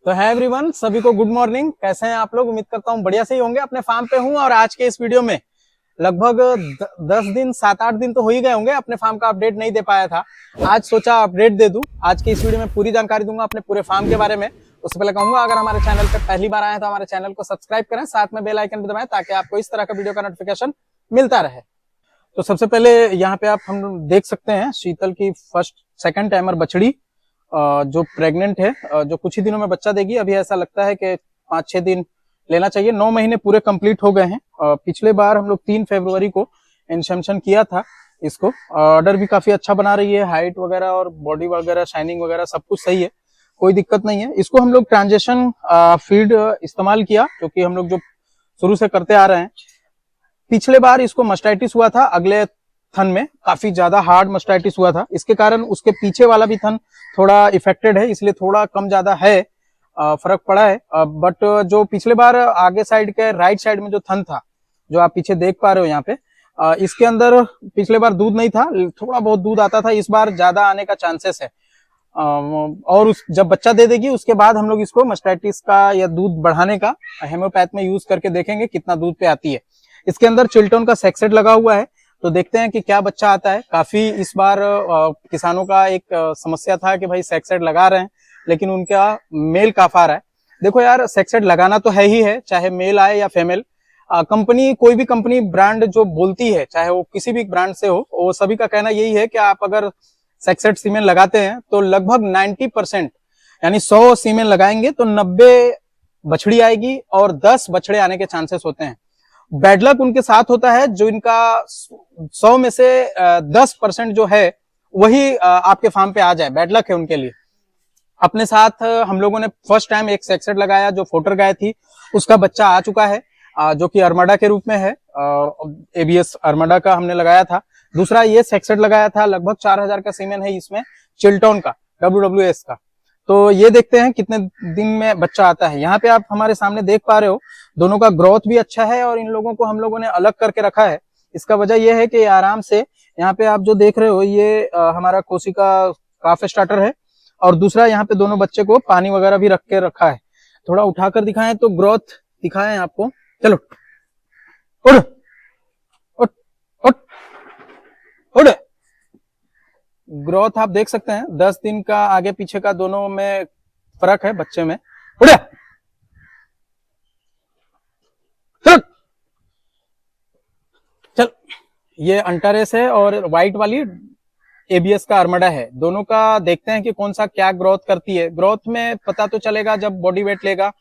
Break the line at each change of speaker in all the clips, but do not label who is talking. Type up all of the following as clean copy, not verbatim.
तो है एवरीवन, सभी को गुड मॉर्निंग। कैसे हैं आप लोग? उम्मीद करता हूँ बढ़िया से ही होंगे। अपने फार्म पे हूँ और आज के इस वीडियो में लगभग 10 दिन 7-8 दिन तो हो ही गए होंगे अपने फार्म का अपडेट नहीं दे पाया था। आज सोचा अपडेट दे दूं। आज की इस वीडियो में पूरी जानकारी दूंगा अपने पूरे फार्म के बारे में। उससे पहले कहूंगा, अगर हमारे चैनल पे पहली बार आए हैं तो हमारे चैनल को सब्सक्राइब करें, साथ में बेल आइकन भी दबाएं ताकि आपको इस तरह का वीडियो का नोटिफिकेशन मिलता रहे। तो सबसे पहले यहाँ पे आप हम देख सकते हैं शीतल की फर्स्ट सेकंड टाइमर बछड़ी जो प्रेग्नेंट है, जो कुछ ही दिनों में बच्चा देगी। अभी ऐसा लगता है कि 5-6 दिन लेना चाहिए। 9 महीने पूरे कंप्लीट हो गए हैं। पिछले बार हम लोग 3 फरवरी को इंसेम्शन किया था इसको। ऑर्डर भी काफी अच्छा बना रही है, हाइट वगैरह और बॉडी वगैरह शाइनिंग वगैरह सब कुछ सही है, कोई दिक्कत नहीं है। इसको हम लोग ट्रांजेक्शन फीड इस्तेमाल किया, क्योंकि हम लोग जो शुरू से करते आ रहे हैं। पिछले बार इसको मस्टाइटिस हुआ था, अगले थन में काफी ज्यादा हार्ड मस्टाइटिस हुआ था। इसके कारण उसके पीछे वाला भी थन थोड़ा इफेक्टेड है, इसलिए थोड़ा कम ज्यादा है, फर्क पड़ा है। बट जो पिछले बार आगे साइड के राइट साइड में जो थन था, जो आप पीछे देख पा रहे हो यहाँ पे, इसके अंदर पिछले बार दूध नहीं था, थोड़ा बहुत दूध आता था। इस बार ज्यादा आने का चांसेस है। और जब बच्चा दे देगी उसके बाद हम लोग इसको मस्टाइटिस का या दूध बढ़ाने का हेम्योपैथ में यूज करके देखेंगे कितना दूध पे आती है। इसके अंदर चिल्टन का सेक्सेट लगा हुआ है, तो देखते हैं कि क्या बच्चा आता है। काफी इस बार किसानों का एक समस्या था कि भाई सेक्सेट लगा रहे हैं लेकिन उनका मेल काफ आ रहा है। देखो यार, सेक्सेट लगाना तो है ही है, चाहे मेल आए या फीमेल। कंपनी, कोई भी कंपनी ब्रांड जो बोलती है, चाहे वो किसी भी ब्रांड से हो, वो सभी का कहना यही है कि आप अगर सेक्सेट सीमेन लगाते हैं तो लगभग 90%, यानी 100 सीमेन लगाएंगे तो 90 बछड़ी आएगी और 10 बछड़े आने के चांसेस होते हैं। बैड लक उनके साथ होता है जो इनका 100 में से 10% जो है वही आपके फार्म पे आ जाए। बैड लक है उनके लिए। अपने साथ हम लोगों ने फर्स्ट टाइम एक सेक्सेट लगाया जो फोटर गाय थी, उसका बच्चा आ चुका है, जो कि अर्मडा के रूप में है। एबीएस अर्मडा का हमने लगाया था। दूसरा ये सेक्सेट लगाया था, लगभग 4000 का सीमेन है इसमें, चिल्टन का, WWS का। तो ये देखते हैं कितने दिन में बच्चा आता है। यहाँ पे आप हमारे सामने देख पा रहे हो, दोनों का ग्रोथ भी अच्छा है और इन लोगों को हम लोगों ने अलग करके रखा है। इसका वजह यह है कि आराम से, यहाँ पे आप जो देख रहे हो ये हमारा कोशिका काफ स्टार्टर है, और दूसरा यहाँ पे दोनों बच्चे को पानी वगैरह भी रख के रखा है। थोड़ा उठाकर दिखाएं तो ग्रोथ दिखाएं आपको। चलो उड़ उड़ उड़ उड़। ग्रोथ आप देख सकते हैं, 10 दिन का आगे पीछे का दोनों में फर्क है बच्चे में। उड़ चल चल। ये अंटारेस है और व्हाइट वाली एबीएस का अर्मडा है। दोनों का देखते हैं कि कौन सा क्या ग्रोथ करती है। ग्रोथ में पता तो चलेगा जब बॉडी वेट लेगा।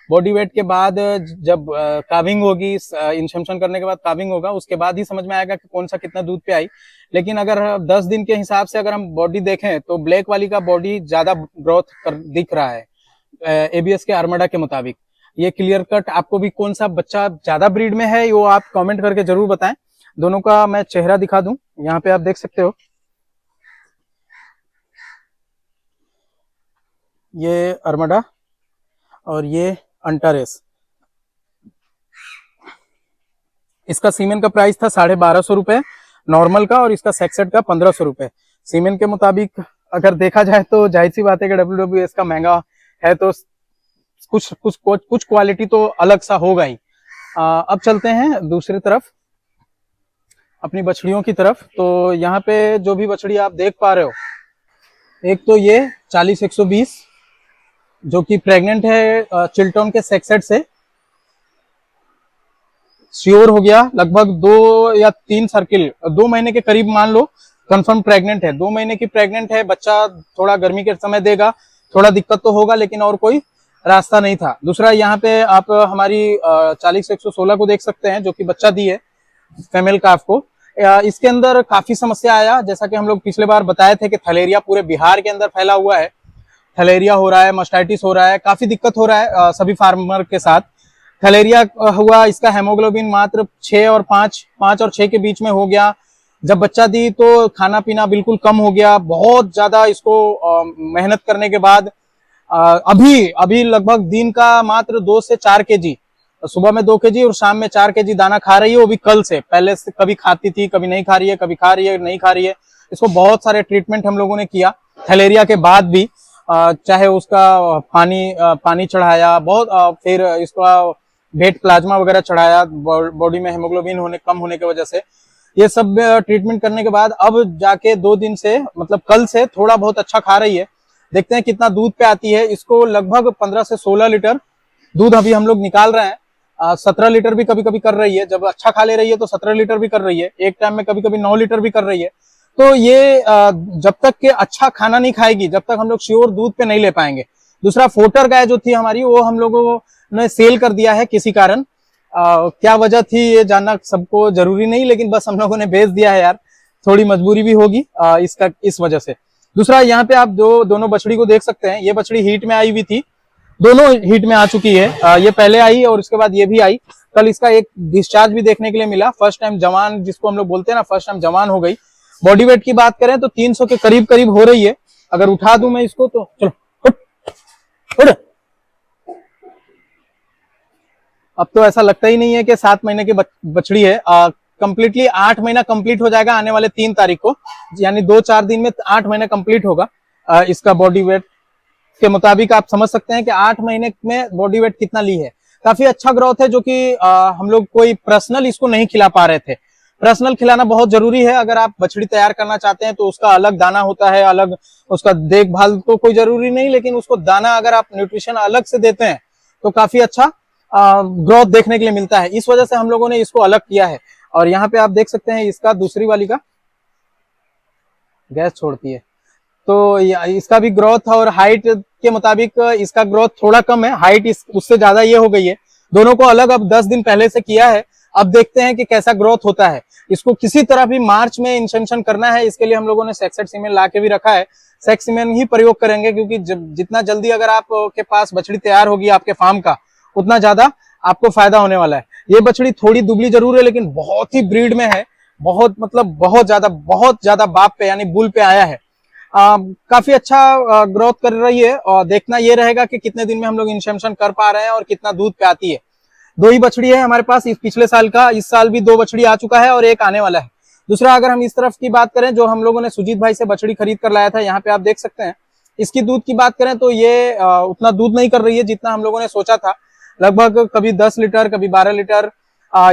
बॉडी वेट के बाद जब काविंग होगी, इंसेम्शन करने के बाद काविंग होगा, उसके बाद ही समझ में आएगा कि कौन सा कितना दूध पे आई। लेकिन अगर 10 दिन के हिसाब से अगर हम बॉडी देखें तो ब्लैक वाली का बॉडी ज्यादा ग्रोथ दिख रहा है एबीएस के अर्मडा के मुताबिक। ये क्लियर कट आपको भी कौन सा बच्चा ज्यादा ब्रीड में है वो आप कमेंट करके जरूर बताएं। दोनों का मैं चेहरा दिखा दूं, यहाँ पे आप देख सकते हो। ये अर्मडा और ये अंटारेस। इसका सीमेन का प्राइस था 1250 रुपए नॉर्मल का, और इसका सेक्सेट का 1500 रुपए। सीमेन के मुताबिक अगर देखा जाए तो जाहिर सी बात है कि WWS का महंगा है, तो कुछ क्वालिटी तो अलग सा होगा ही। अब चलते हैं दूसरी तरफ, अपनी बछड़ियों की तरफ। तो यहाँ पे जो भी बछड़ी आप देख पा रहे हो, एक तो ये 40-120 जो कि प्रेग्नेंट है चिल्टन के सेक्सेट से। श्योर हो गया, लगभग 2 या 3 सर्किल, 2 महीने के करीब मान लो कंफर्म प्रेग्नेंट है। 2 महीने की प्रेग्नेंट है। बच्चा थोड़ा गर्मी के समय देगा, थोड़ा दिक्कत तो होगा, लेकिन और कोई रास्ता नहीं था। दूसरा यहाँ पे आप हमारी 40-116 को देख सकते हैं जो कि बच्चा दी है फीमेल काफ को। इसके अंदर काफी समस्या आया, जैसा कि हम लोग पिछले बार बताए थे कि थलेरिया पूरे बिहार के अंदर फैला हुआ है। थलेरिया हो रहा है, मस्टाइटिस हो रहा है, काफी दिक्कत हो रहा है सभी फार्मर के साथ। थलेरिया हुआ, इसका हेमोग्लोबिन मात्र 6 और 5 और 6 के बीच में हो गया। जब बच्चा दी तो खाना पीना बिल्कुल कम हो गया, बहुत ज्यादा इसको मेहनत करने के बाद अभी लगभग दिन का मात्र 2 से 4 केजी, सुबह में 2 केजी और शाम में 4 केजी दाना खा रही है। वो भी कल से, पहले से कभी खाती थी, कभी नहीं खा रही है, कभी खा रही है, नहीं खा रही है। इसको बहुत सारे ट्रीटमेंट हम लोगों ने किया थलेरिया के बाद भी। चाहे उसका पानी चढ़ाया बहुत, फिर इसका वेट प्लाज्मा वगैरह चढ़ाया बॉडी में हेमोग्लोबिन कम होने की वजह से। ये सब ट्रीटमेंट करने के बाद अब जाके 2 दिन से मतलब कल से थोड़ा बहुत अच्छा खा रही है। देखते हैं कितना दूध पे आती है। इसको लगभग 15 से 16 लीटर दूध अभी हम लोग निकाल रहे हैं। 17 लीटर भी कभी कभी कर रही है, जब अच्छा खा ले रही है तो 17 लीटर भी कर रही है, एक टाइम में कभी कभी 9 लीटर भी कर रही है। तो ये जब तक के अच्छा खाना नहीं खाएगी जब तक हम लोग श्योर दूध पे नहीं ले पाएंगे। दूसरा फोटर गाय जो थी हमारी वो हम लोगों ने सेल कर दिया है किसी कारण। क्या वजह थी ये जानना सबको जरूरी नहीं, लेकिन बस हम लोगों ने बेच दिया है यार, थोड़ी मजबूरी भी होगी इसका इस वजह से। दूसरा यहाँ पे आप दोनों बछड़ी को देख सकते हैं। ये बछड़ी हीट में आई हुई थी, दोनों हीट में आ चुकी है। ये पहले आई और उसके बाद ये भी आई। कल इसका एक डिस्चार्ज भी देखने के लिए मिला, फर्स्ट टाइम जवान जिसको हम लोग बोलते हैं ना, फर्स्ट टाइम जवान हो गई। बॉडी वेट की बात करें तो 300 के करीब करीब हो रही है। अगर उठा दूं मैं इसको तो चलो उठ उठ। अब तो ऐसा लगता ही नहीं है कि 7 महीने की बछड़ी है। कंप्लीटली 8 महीना कंप्लीट हो जाएगा आने वाले 3 तारीख को, यानी 2-4 दिन में 8 महीने कंप्लीट होगा। इसका बॉडी वेट के मुताबिक आप समझ सकते हैं कि 8 महीने में बॉडी वेट कितना ली है। काफी अच्छा ग्रोथ है, जो कि हम लोग कोई पर्सनल इसको नहीं खिला पा रहे थे। पर्सनल खिलाना बहुत जरूरी है। अगर आप बछड़ी तैयार करना चाहते हैं तो उसका अलग दाना होता है, अलग उसका देखभाल तो कोई जरूरी नहीं, लेकिन उसको दाना अगर आप न्यूट्रिशन अलग से देते हैं तो काफी अच्छा ग्रोथ देखने के लिए मिलता है। इस वजह से हम लोगों ने इसको अलग किया है। और यहाँ पे आप देख सकते हैं इसका दूसरी वाली का गैस छोड़ती है, तो इसका भी ग्रोथ और हाइट के मुताबिक इसका ग्रोथ थोड़ा कम है, हाइट उससे ज्यादा ये हो गई है। दोनों को अलग अब 10 दिन पहले से किया है। अब देखते हैं कि कैसा ग्रोथ होता है। इसको किसी तरह भी मार्च में इंसेमिनेशन करना है, इसके लिए हम लोगों ने सेक्सेट सीमेन ला के भी रखा है। सेक्स सीमेन ही प्रयोग करेंगे, क्योंकि जितना जल्दी अगर आपके पास बछड़ी तैयार होगी आपके फार्म का, उतना ज्यादा आपको फायदा होने वाला है। ये बछड़ी थोड़ी दुबली जरूर है, लेकिन बहुत ही ब्रीड में है, बहुत मतलब बहुत ज्यादा बाप पे यानी बुल पे आया है। काफी अच्छा ग्रोथ कर रही है। और देखना ये रहेगा कि कितने दिन में हम लोग इंसेमिनेशन कर पा रहे हैं और कितना दूध पे आती है। 2 ही बछड़ी है हमारे पास इस पिछले साल का, इस साल भी 2 बछड़ी आ चुका है और एक आने वाला है। दूसरा अगर हम इस तरफ की बात करें, जो हम लोगों ने सुजीत भाई से बछड़ी खरीद कर लाया था, यहाँ पे आप देख सकते हैं। इसकी दूध की बात करें तो ये उतना दूध नहीं कर रही है जितना हम लोगों ने सोचा था। लगभग कभी 10 लीटर कभी 12 लीटर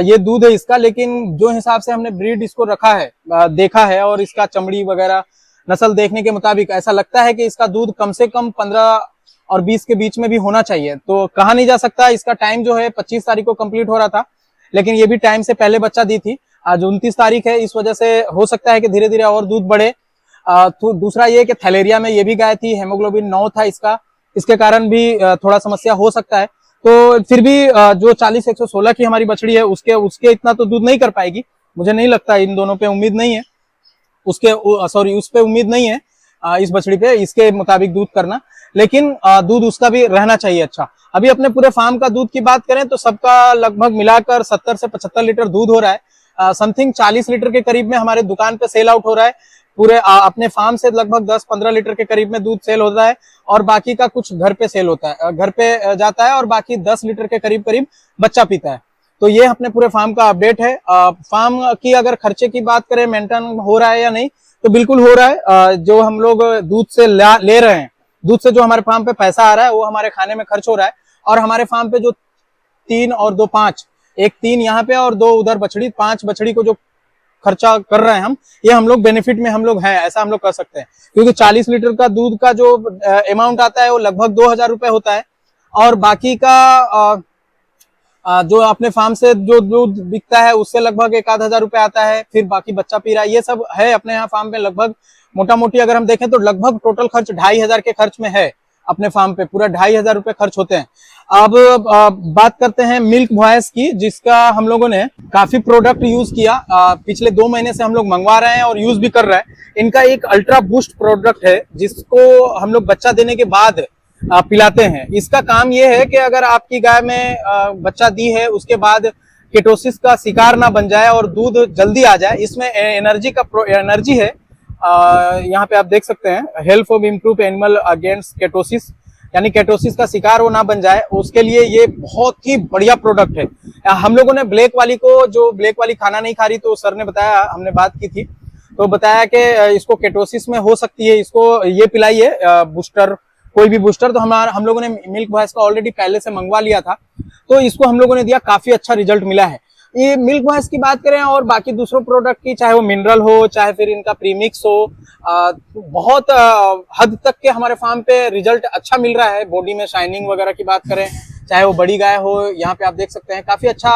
ये दूध है इसका। लेकिन जो हिसाब से हमने ब्रीड इसको रखा है, देखा है, और इसका चमड़ी वगैरह नस्ल देखने के मुताबिक ऐसा लगता है कि इसका दूध कम से कम 15 और 20 के बीच में भी होना चाहिए। तो कहा नहीं जा सकता। इसका टाइम जो है 25 तारीख को कंप्लीट हो रहा था, लेकिन ये भी टाइम से पहले बच्चा दी थी। आज 29 तारीख है, इस वजह से हो सकता है कि धीरे धीरे और दूध बढ़े। तो दूसरा ये कि थैलेरिया में ये भी गाय थी, हेमोग्लोबिन 9 था इसका, इसके कारण भी थोड़ा समस्या हो सकता है। तो फिर भी जो 40-116 की हमारी बछड़ी है उसके इतना तो दूध नहीं कर पाएगी, मुझे नहीं लगता। इन दोनों पे उम्मीद नहीं है, उस पे उम्मीद नहीं है इस बछड़ी पे इसके मुताबिक दूध करना। लेकिन दूध उसका भी रहना चाहिए अच्छा। अभी अपने पूरे फार्म का दूध की बात करें तो सबका लगभग मिलाकर 70 से 75 लीटर दूध हो रहा है। समथिंग 40 लीटर के करीब में हमारे दुकान पे सेल आउट हो रहा है। पूरे अपने फार्म से लगभग 10-15 लीटर के करीब में दूध सेल होता है, और बाकी का कुछ घर पे सेल होता है, घर पे जाता है, और बाकी 10 लीटर के करीब करीब बच्चा पीता है। तो ये अपने पूरे फार्म का अपडेट है। फार्म की अगर खर्चे की बात करें, मेंटेन हो रहा है या नहीं, तो बिल्कुल हो रहा है। जो हम लोग दूध से ले रहे हैं, दूध से जो हमारे फार्म पे पैसा आ रहा है वो हमारे खाने में खर्च हो रहा है। और हमारे फार्म पे जो 3 और 2 5, एक 3 यहाँ पे और 2 उधर बछड़ी, 5 बछड़ी को जो खर्चा कर रहे हैं हम, ये हम लोग बेनिफिट में हम लोग हैं, ऐसा हम लोग कर सकते हैं। क्योंकि 40 लीटर का दूध का जो अमाउंट आता है वो लगभग 2000 रुपए होता है, और बाकी का जो अपने फार्म से जो दूध बिकता है उससे लगभग 1-1000 रुपए आता है। फिर बाकी बच्चा पी रहा है, ये सब है अपने यहाँ फार्म में। लगभग मोटा मोटी अगर हम देखें तो लगभग टोटल खर्च 2500 के खर्च में है अपने फार्म पे, पूरा 2500 रुपए खर्च होते हैं। अब बात करते हैं मिल्क वॉइस की, जिसका हम लोगों ने काफी प्रोडक्ट यूज किया। पिछले 2 महीने से हम लोग मंगवा रहे हैं और यूज भी कर रहे हैं। इनका एक अल्ट्रा बूस्ट प्रोडक्ट है जिसको हम लोग बच्चा देने के बाद पिलाते हैं। इसका काम ये है कि अगर आपकी गाय में बच्चा दी है उसके बाद केटोसिस का शिकार ना बन जाए और दूध जल्दी आ जाए, इसमें एनर्जी है। यहाँ पे आप देख सकते हैं, help of improve animal against ketosis, यानी केटोसिस का शिकार वो ना बन जाए, उसके लिए ये बहुत ही बढ़िया प्रोडक्ट है। हम लोगों ने ब्लैक वाली को, जो ब्लैक वाली खाना नहीं खा रही, तो सर ने बताया, हमने बात की थी तो बताया कि इसको केटोसिस में हो सकती है, इसको ये पिलाइए बूस्टर कोई भी बूस्टर, तो हम लोगों ने मिल्क वॉइस का ऑलरेडी पहले से मंगवा लिया था, तो इसको हम लोगों ने दिया, काफी अच्छा रिजल्ट मिला है। ये मिल्क वॉइस की बात करें और बाकी दूसरों प्रोडक्ट की, चाहे वो मिनरल हो चाहे फिर इनका प्रीमिक्स हो, बहुत हद तक के हमारे फार्म पे रिजल्ट अच्छा मिल रहा है। बॉडी में शाइनिंग वगैरह की बात करें, चाहे वो बड़ी गाय हो, यहाँ पे आप देख सकते हैं काफी अच्छा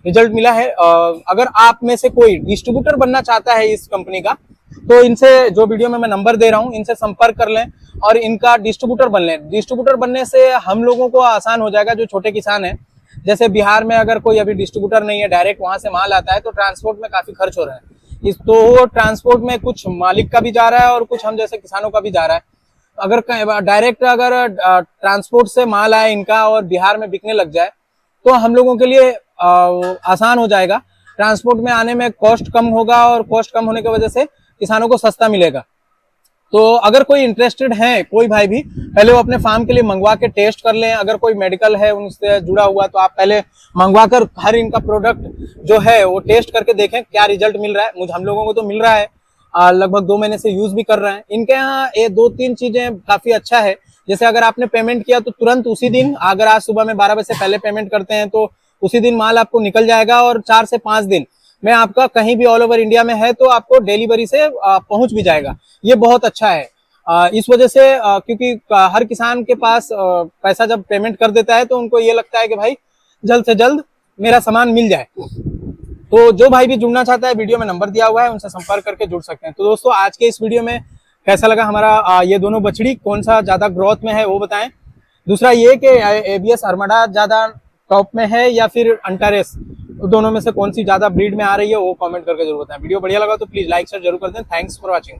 रिजल्ट मिला है। अगर आप में से कोई डिस्ट्रीब्यूटर बनना चाहता है इस कंपनी का, तो इनसे, जो वीडियो में मैं नंबर दे रहा हूँ, इनसे संपर्क कर लें और इनका डिस्ट्रीब्यूटर बन लें। डिस्ट्रीब्यूटर बनने से हम लोगों को आसान हो जाएगा, जो छोटे किसान हैं, जैसे बिहार में अगर कोई अभी डिस्ट्रीब्यूटर नहीं है, डायरेक्ट वहां से माल आता है, तो ट्रांसपोर्ट में काफी खर्च हो रहा है। इस तो ट्रांसपोर्ट में कुछ मालिक का भी जा रहा है और कुछ हम जैसे किसानों का भी जा रहा है। अगर डायरेक्ट अगर ट्रांसपोर्ट से माल आए इनका और बिहार में बिकने लग जाए, तो हम लोगों के लिए आसान हो जाएगा। ट्रांसपोर्ट में आने में कॉस्ट कम होगा और कॉस्ट कम होने की वजह से किसानों को सस्ता मिलेगा। तो अगर कोई इंटरेस्टेड है, कोई भाई भी, पहले वो अपने फार्म के लिए मंगवा के टेस्ट कर लें। अगर कोई मेडिकल है उनसे जुड़ा हुआ, तो आप पहले मंगवा कर हर इनका प्रोडक्ट जो है वो टेस्ट करके देखें क्या रिजल्ट मिल रहा है। मुझे, हम लोगों को तो मिल रहा है, लगभग 2 महीने से यूज भी कर रहे हैं। इनके यहाँ ये 2-3 चीजें काफी अच्छा है। जैसे अगर आपने पेमेंट किया तो तुरंत उसी दिन, अगर आज सुबह में 12 बजे से पहले पेमेंट करते हैं तो उसी दिन माल आपको निकल जाएगा, और 4 से 5 दिन में आपका कहीं भी ऑल ओवर इंडिया में है तो आपको डिलीवरी से पहुंच भी जाएगा। ये बहुत अच्छा है। इस वजह से, क्योंकि हर किसान के पास पैसा जब पेमेंट कर देता है तो उनको ये लगता है कि भाई जल्द से जल्द मेरा सामान मिल जाए। तो जो भाई भी जुड़ना चाहता है, वीडियो में नंबर दिया हुआ है, उनसे संपर्क करके जुड़ सकते हैं। तो दोस्तों, आज के इस वीडियो में कैसा लगा हमारा ये दोनों बछड़ी, कौन सा ज्यादा ग्रोथ में है वो बताएं। दूसरा ये कि एबीएस अरमाडा ज्यादा टॉप में है या फिर अंटारेस, दोनों में से कौन सी ज्यादा ब्रीड में आ रही है, वो कमेंट करके जरूर बताएं। वीडियो बढ़िया लगा तो प्लीज लाइक शेयर जरूर कर दें। Thanks for watching.